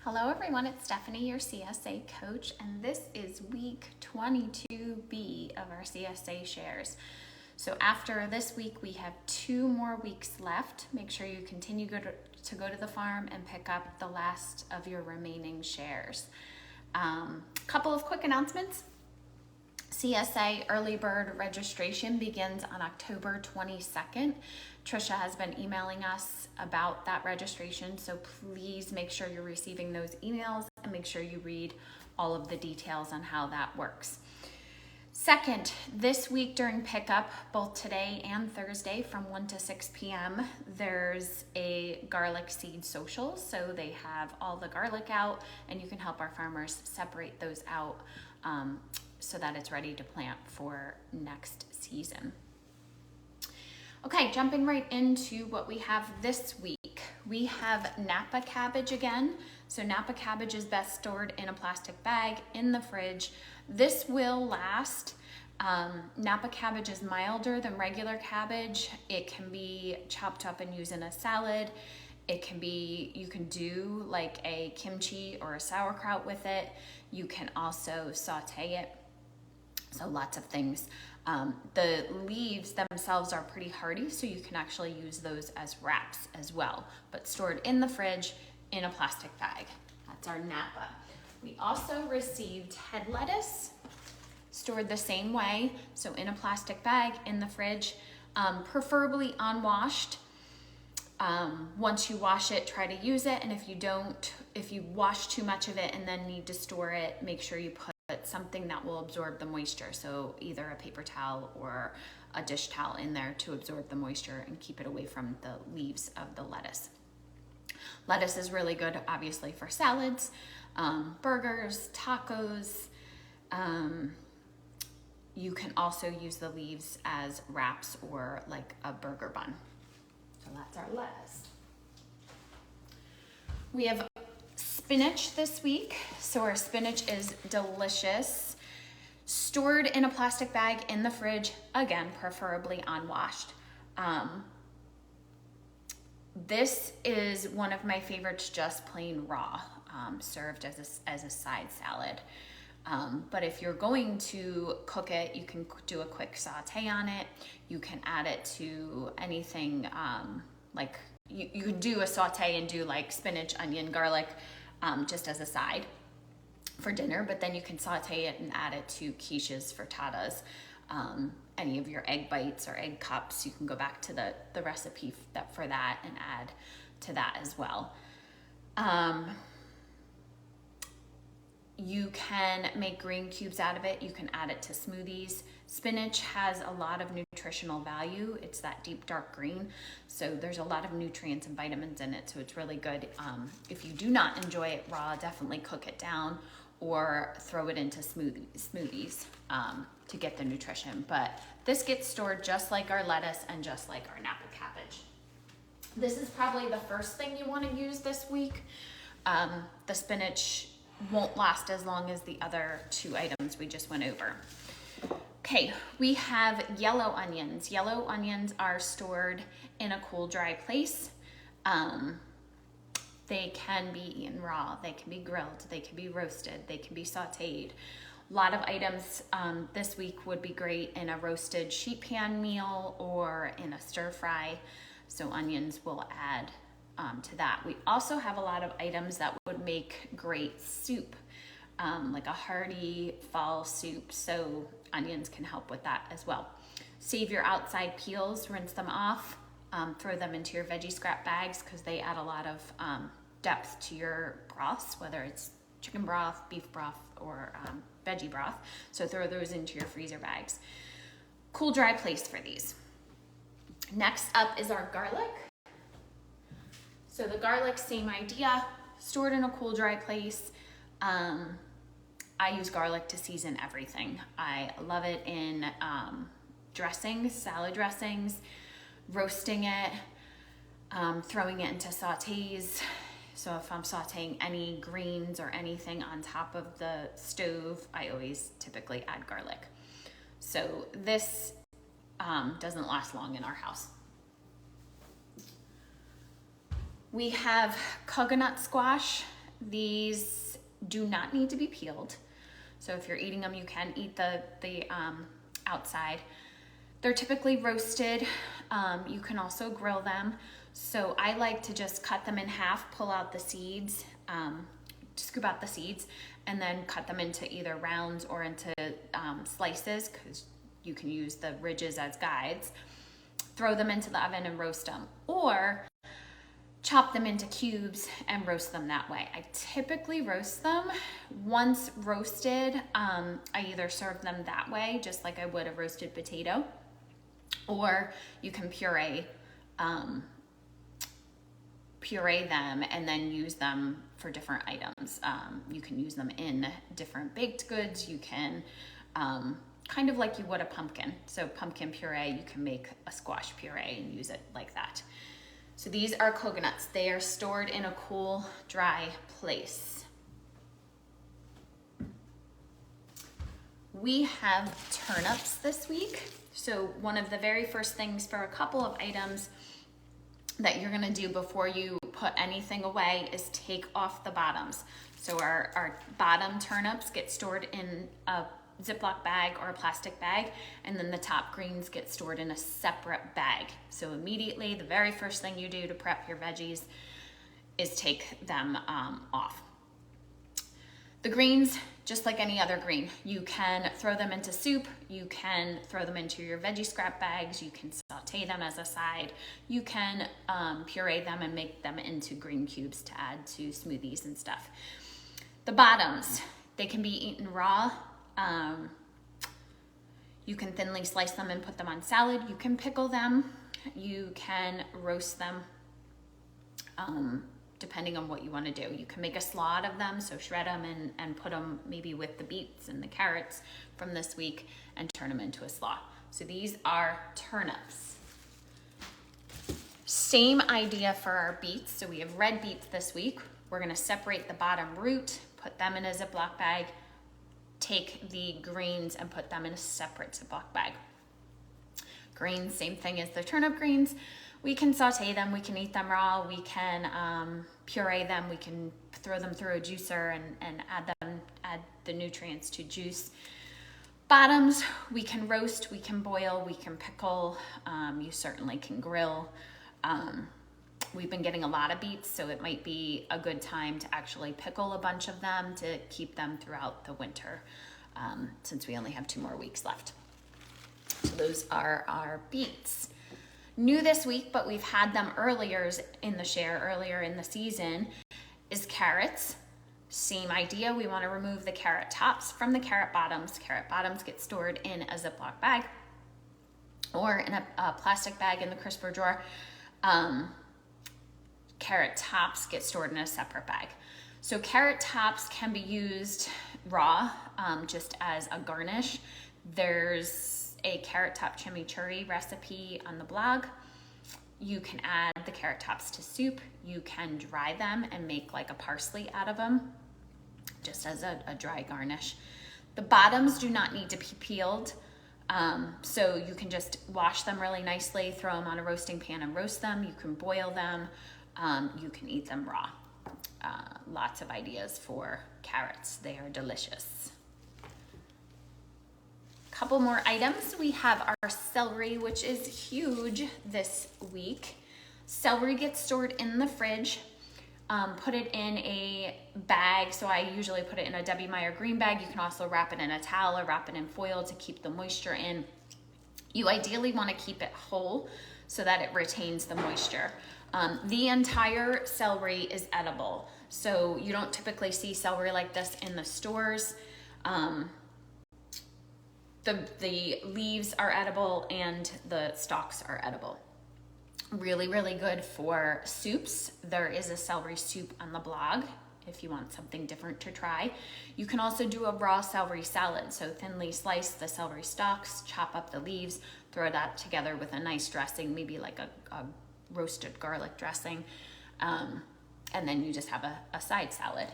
Hello everyone, it's Stephanie, your CSA coach, and this is week 22B of our CSA shares. So after this week, we have 2 more weeks left. Make sure you continue to go to the farm and pick up the last of your remaining shares. Couple of quick announcements. CSA early bird registration begins on October 22nd. Trisha has been emailing us about that registration, so please make sure you're receiving those emails and make sure you read all of the details on how that works. Second, this week during pickup, both today and Thursday from 1 to 6 p.m., there's a garlic seed social. So they have all the garlic out and you can help our farmers separate those out so that it's ready to plant for next season. Okay, jumping right into what we have this week. We have Napa cabbage again. So Napa cabbage is best stored in a plastic bag in the fridge. This will last. Napa cabbage is milder than regular cabbage. It can be chopped up and used in a salad. You can do like a kimchi or a sauerkraut with it. You can also saute it. So lots of things. The leaves themselves are pretty hardy, so you can actually use those as wraps as well, but stored in the fridge in a plastic bag. That's our Napa. We also received head lettuce, stored the same way, so in a plastic bag in the fridge, preferably unwashed. Once you wash it, try to use it, and if you wash too much of it and then need to store it, make sure you put something that will absorb the moisture, so either a paper towel or a dish towel in there to absorb the moisture and keep it away from the leaves of the lettuce. Lettuce is really good, obviously, for salads, burgers, tacos. You can also use the leaves as wraps or like a burger bun. So that's our lettuce. We have spinach this week. So our spinach is delicious. Stored in a plastic bag in the fridge, again, preferably unwashed. This is one of my favorites, just plain raw, served as a side salad. But if you're going to cook it, you can do a quick saute on it. You can add it to anything, like you could do a saute and do like spinach, onion, garlic, just as a side for dinner, but then you can saute it and add it to quiches, frittatas, any of your egg bites or egg cups. You can go back to the recipe for that and add to that as well. You can make green cubes out of it. You can add it to smoothies. Spinach has a lot of nutritional value. It's that deep dark green, so there's a lot of nutrients and vitamins in it, so it's really good. If you do not enjoy it raw, definitely cook it down or throw it into smoothies to get the nutrition. But this gets stored just like our lettuce and just like our Napa cabbage. This is probably the first thing you want to use this week. The spinach won't last as long as the other 2 items we just went over. Okay, we have yellow onions. Yellow onions are stored in a cool, dry place. They can be eaten raw, they can be grilled, they can be roasted, they can be sauteed. A lot of items this week would be great in a roasted sheet pan meal or in a stir fry, so onions will add to that. We also have a lot of items that would make great soup, like a hearty fall soup, so onions can help with that as well. Save your outside peels, rinse them off, throw them into your veggie scrap bags because they add a lot of depth to your broths, whether it's chicken broth, beef broth, or veggie broth. So throw those into your freezer bags. Cool, dry place for these. Next up is our garlic. So the garlic, same idea, stored in a cool, dry place. I use garlic to season everything. I love it in dressings, salad dressings, roasting it, throwing it into sautés. So if I'm sauteing any greens or anything on top of the stove, I always typically add garlic. So this doesn't last long in our house. We have koginut squash. These do not need to be peeled. So if you're eating them, you can eat the outside. They're typically roasted. You can also grill them. So I like to just cut them in half, pull out the seeds, scoop out the seeds, and then cut them into either rounds or into slices, because you can use the ridges as guides. Throw them into the oven and roast them, or chop them into cubes and roast them that way. I typically roast them. Once roasted, I either serve them that way, just like I would a roasted potato, or you can puree them and then use them for different items. You can use them in different baked goods. You can, kind of like you would a pumpkin. So pumpkin puree, you can make a squash puree and use it like that. So these are koginuts. They are stored in a cool, dry place. We have turnips this week. So one of the very first things for a couple of items that you're gonna do before you put anything away is take off the bottoms. So our bottom turnips get stored in a Ziploc bag or a plastic bag, and then the top greens get stored in a separate bag. So immediately, the very first thing you do to prep your veggies is take them off. The greens, just like any other green, you can throw them into soup, you can throw them into your veggie scrap bags, you can saute them as a side, you can puree them and make them into green cubes to add to smoothies and stuff. The bottoms, they can be eaten raw. You can thinly slice them and put them on salad. You can pickle them. You can roast them, depending on what you want to do. You can make a slaw out of them, so shred them and put them maybe with the beets and the carrots from this week and turn them into a slaw. So these are turnips. Same idea for our beets. So we have red beets this week. We're going to separate the bottom root, put them in a Ziploc bag, take the greens and put them in a separate Ziploc bag. Greens, same thing as the turnip greens. We can saute them, we can eat them raw, we can puree them, we can throw them through a juicer and add the nutrients to juice. Bottoms, we can roast, we can boil, we can pickle, you certainly can grill. We've been getting a lot of beets, so it might be a good time to actually pickle a bunch of them to keep them throughout the winter, since we only have 2 more weeks left. So those are our beets. New this week, but we've had them earlier in the season, is carrots. Same idea, we want to remove the carrot tops from the carrot bottoms. Carrot bottoms get stored in a Ziploc bag or in a plastic bag in the crisper drawer. Carrot tops get stored in a separate bag. So carrot tops can be used raw, just as a garnish. There's a carrot top chimichurri recipe on the blog. You can add the carrot tops to soup. You can dry them and make like a parsley out of them, just as a dry garnish. The bottoms do not need to be peeled. So you can just wash them really nicely, throw them on a roasting pan and roast them. You can boil them. You can eat them raw. Lots of ideas for carrots. They are delicious. Couple more items. We have our celery, which is huge this week. Celery gets stored in the fridge. Put it in a bag. So I usually put it in a Debbie Meyer green bag. You can also wrap it in a towel or wrap it in foil to keep the moisture in. You ideally want to keep it whole so that it retains the moisture. The entire celery is edible. So you don't typically see celery like this in the stores. The leaves are edible and the stalks are edible. Really, really good for soups. There is a celery soup on the blog if you want something different to try. You can also do a raw celery salad. So thinly slice the celery stalks, chop up the leaves, throw that together with a nice dressing, maybe like a roasted garlic dressing, and then you just have a side salad.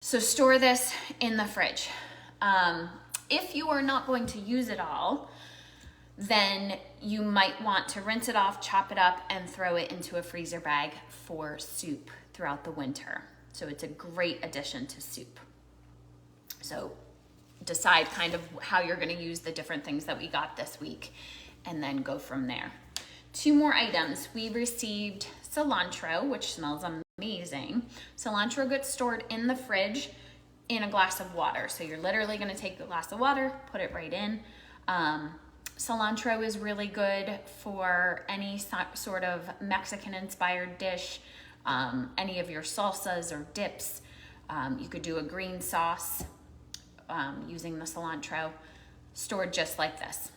So store this in the fridge. If you are not going to use it all, then you might want to rinse it off, chop it up, and throw it into a freezer bag for soup throughout the winter. So it's a great addition to soup. So decide kind of how you're going to use the different things that we got this week and then go from there. 2 more items. We received cilantro, which smells amazing. Cilantro gets stored in the fridge in a glass of water. So you're literally going to take the glass of water, put it right in. Cilantro is really good for any sort of Mexican-inspired dish, any of your salsas or dips. You could do a green sauce using the cilantro, stored just like this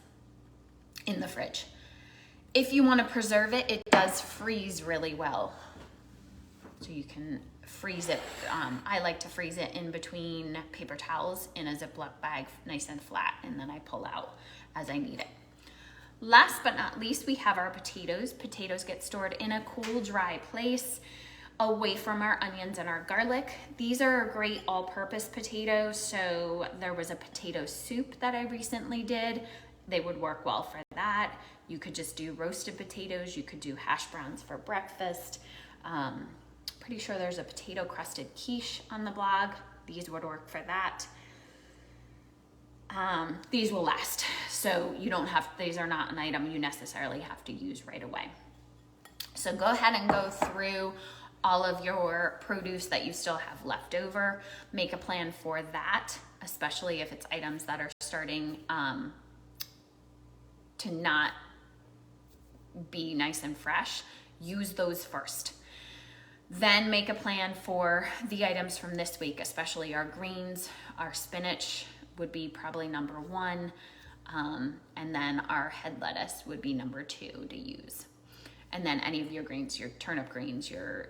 in the fridge. If you want to preserve it, it does freeze really well. So you can freeze it. I like to freeze it in between paper towels in a Ziploc bag, nice and flat, and then I pull out as I need it. Last but not least, we have our potatoes. Potatoes get stored in a cool, dry place away from our onions and our garlic. These are great all-purpose potatoes, so there was a potato soup that I recently did. They would work well for that. You could just do roasted potatoes. You could do hash browns for breakfast. Pretty sure there's a potato crusted quiche on the blog. These would work for that. These will last, so you don't have, these are not an item you necessarily have to use right away. So go ahead and go through all of your produce that you still have left over. Make a plan for that, especially if it's items that are starting to not be nice and fresh. Use those first. Then make a plan for the items from this week, especially our greens. Our spinach would be probably number 1, and then our head lettuce would be number 2 to use. And then any of your greens, your turnip greens, your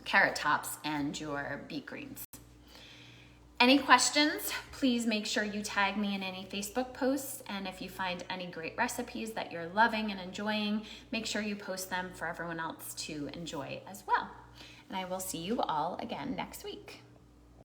carrot tops, and your beet greens. Any questions, please make sure you tag me in any Facebook posts. And if you find any great recipes that you're loving and enjoying, make sure you post them for everyone else to enjoy as well. And I will see you all again next week.